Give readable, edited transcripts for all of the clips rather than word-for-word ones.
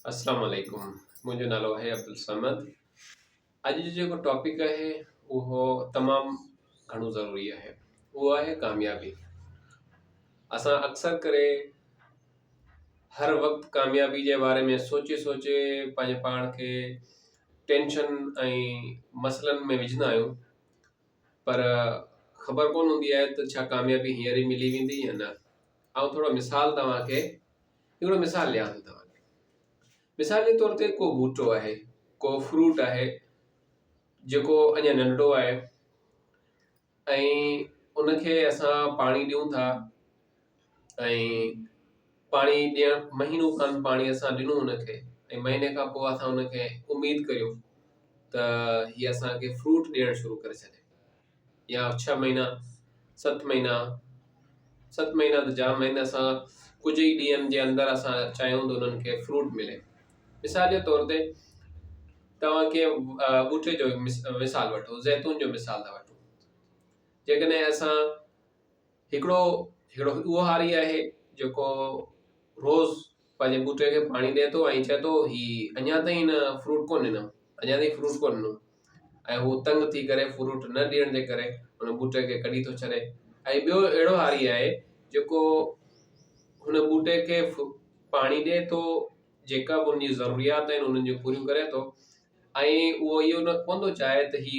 अस्सलाम वालेकुम। मुंहिंजो नालो आहे अब्दुल समद। अॼु जो जेको टॉपिक आहे उहो तमामु घणो ज़रूरी आहे। उहो आहे कामयाबी। असां अक्सर करे हर वक़्तु कामयाबी जे बारे में सोचे सोचे पंहिंजे पाण खे टेंशन ऐं मसइलनि में विझंदा आहियूं, पर ख़बर कोन हूंदी आहे त छा कामयाबी हींअर ई मिली वेंदी या न। ऐं थोरो मिसाल तव्हांखे हिकिड़ो मिसाल ॾियां थो तव्हांखे। मिसाल जे तौर ते को बूटो आहे, को फ्रूट आहे जेको अञा नंढड़ो आहे ऐं उनखे असां पाणी ॾियूं था ऐं पाणी ॾियण महीनो खनि पाणी असां ॾिनो उनखे ऐं महीने खां पोइ असां उनखे उमेद कयूं त हीअ असांखे फ्रूट ॾियणु शुरू करे छॾे, या 6 महीना 7 महीना 7 महीना त जाम आहिनि, असां कुझु ई ॾींहंनि जे अंदरि असां चाहियूं त उन्हनि खे फ्रूट मिले। मिसाल जे तौर ते तव्हांखे ॿूटे जो मिसाल वठो, ज़ैतून जो मिसाल था वठो। जेकॾहिं असां हिकिड़ो उहो हारी आहे जेको रोज़ पंहिंजे ॿूटे खे पाणी ॾिए थो ऐं चए थो ही अञा ताईं न फ्रूट कोन ॾिनो, अञा ताईं फ्रूट कोन ॾिनो, ऐं हू तंग थी करे फ्रूट न ॾियण जे करे हुन ॿूटे खे कढी थो छॾे। ऐं ॿियो अहिड़ो हारी आहे जेको हुन ॿूटे खे पाणी ॾिए थो, जेका बि उनजी ज़रूरियात आहिनि उन्हनि जूं पूरियूं करे थो, ऐं उहो इहो न कोन थो चाहे त ही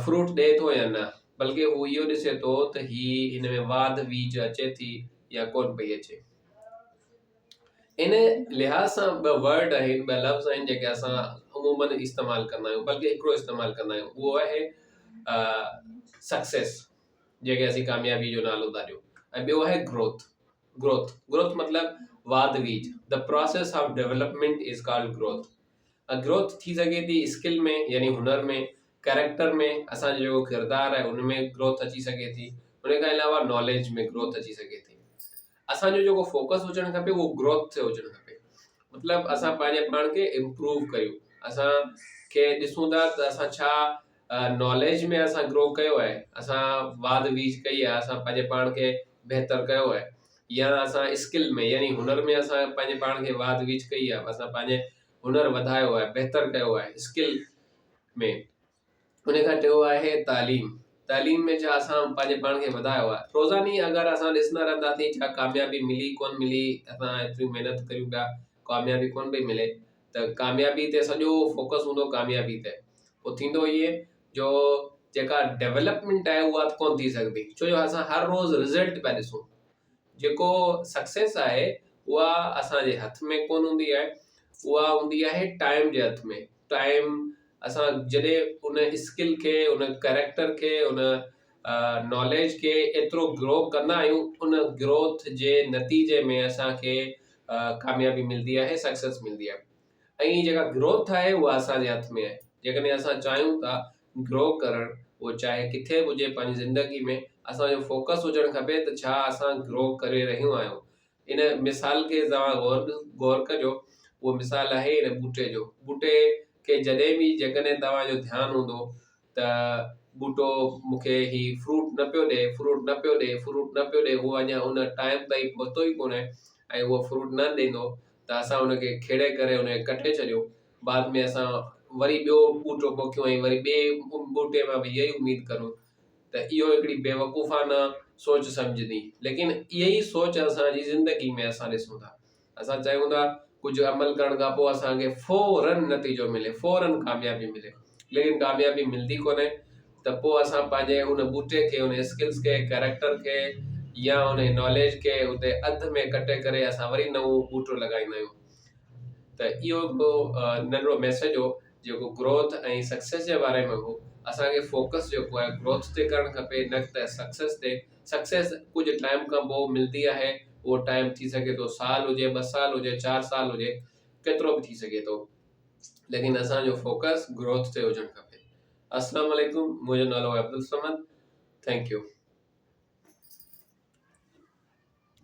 फ्रूट ॾिए थो या न, बल्कि हू इहो ॾिसे थो त ही हिन में वाध वीज अचे थी या कोन पई अचे। इन लिहाज़ सां ॿ वर्ड आहिनि, ॿ लफ़्ज़ आहिनि जेके असां अमूमन इस्तेमालु कंदा आहियूं, बल्कि हिकिड़ो इस्तेमालु कंदा आहियूं, उहो आहे सक्सेस, जेके असीं कामयाबी जो नालो था ॾियूं, ऐं ॿियो आहे ग्रोथ। ग्रोथ मतिलबु वाध वीज। The process of development is called growth. Growth थी सघे थी स्किल में, यानी हुनर में, कैरेक्टर में, असांजो जेको किरदारु आहे उनमें ग्रोथ अची सघे थी, उन खां अलावा नॉलेज में ग्रोथ अची सघे थी। असांजो जेको फोकस हुजणु खपे उहो ग्रोथ ते हुजणु खपे, मतिलबु असां पंहिंजे पाण खे इम्प्रूव कयूं, असांखे ॾिसूं था त असां छा नॉलेज में असां ग्रो कयो आहे, असां वाध वीज कई आहे, असां पंहिंजे पाण खे बहितर कयो आहे, या असां स्किल में यानी हुनर में असां पंहिंजे पाण खे वाध वीज कई आहे, असां पंहिंजे हुनर वधायो आहे, बहितर कयो आहे स्किल में। उन खां टियों आहे तालीम में छा असां पंहिंजे पाण खे वधायो आहे। रोज़ानी अगरि असां ॾिसंदा रहंदासीं छा कामयाबी मिली कोन मिली, असां एतिरी महिनत कयूं पिया कामयाबी कोन पई मिले, त कामयाबी ते सॼो फोकस हूंदो कामयाबी ते, पोइ थींदो इहे जो जेका डेवलपमेंट आहे उहा कोन थी सघंदी, छो जो असां हर रोज़ रिज़ल्ट पिया ॾिसूं। जेको सक्सेस आहे उहा असांजे हथ में कोन हूंदी आहे, उहा हूंदी आहे टाइम जे हथ में। टाइम असां जॾहिं उन स्किल खे, उन कैरेक्टर खे, उन नॉलेज खे एतिरो ग्रो कंदा आहियूं, उन ग्रोथ जे नतीजे में असांखे कामयाबी मिलंदी आहे, सक्सेस मिलंदी आहे। ऐं जेका ग्रोथ आहे उहा असांजे हथ में आहे। जेकॾहिं असां चाहियूं था ग्रो करणु, उहो चाहे किथे बि हुजे पंहिंजी ज़िंदगी में, असांजो फोकस हुजणु खपे त छा असां ग्रो करे रहियूं आहियूं। इन मिसाल खे तव्हां गौर कजो, उहो मिसाल आहे इन ॿूटे जो। ॿूटे खे जेकॾहिं तव्हांजो ध्यानु हूंदो त ॿूटो मूंखे ही फ्रूट न पियो ॾे, उहो अञा उन टाइम ताईं पहुतो ई कोन्हे ऐं उहो फ्रूट न ॾींदो, त असां उनखे खेड़े करे उनखे कटे छॾियो, बाद में असां वरी ॿियो ॿूटो पोखियूं ऐं वरी ॿिए ॿूटे मां बि इहा ई उमेद करूं, त इहो हिकिड़ी बेवकूफ़ाना सोच सम्झंदी। लेकिन इहा ई सोच असांजी ज़िंदगी में असां ॾिसूं था। असां चाहियूं था कुझु अमल करण खां पोइ असांखे फौरन नतीजो मिले, फौरन कामयाबी मिले, लेकिन कामयाबी मिलंदी कोन्हे। त पोइ असां पंहिंजे उन ॿूटे खे, उन स्किल्स खे, कैरेक्टर खे या उन नॉलेज खे उते अध में कटे करे असां वरी नओं ॿूटो लॻाईंदा आहियूं। त इहो नंढिड़ो मैसेज हो जेको ग्रोथ ऐं सक्सेस जे बारे में हो। असांखे फोकस जेको आहे ग्रोथ ते करणु खपे, न त सक्सेस ते। सक्सेस कुझु टाइम खां पोइ मिलंदी आहे, उहो टाइम थी सघे थो साल हुजे, 2 साल हुजे, 4 साल हुजे, केतिरो बि थी सघे थो, लेकिन असांजो फोकस ग्रोथ ते हुजणु खपे। अस्सलाम वालेकुम, मुंहिंजो नालो आहे अब्दुल समद। Thank U.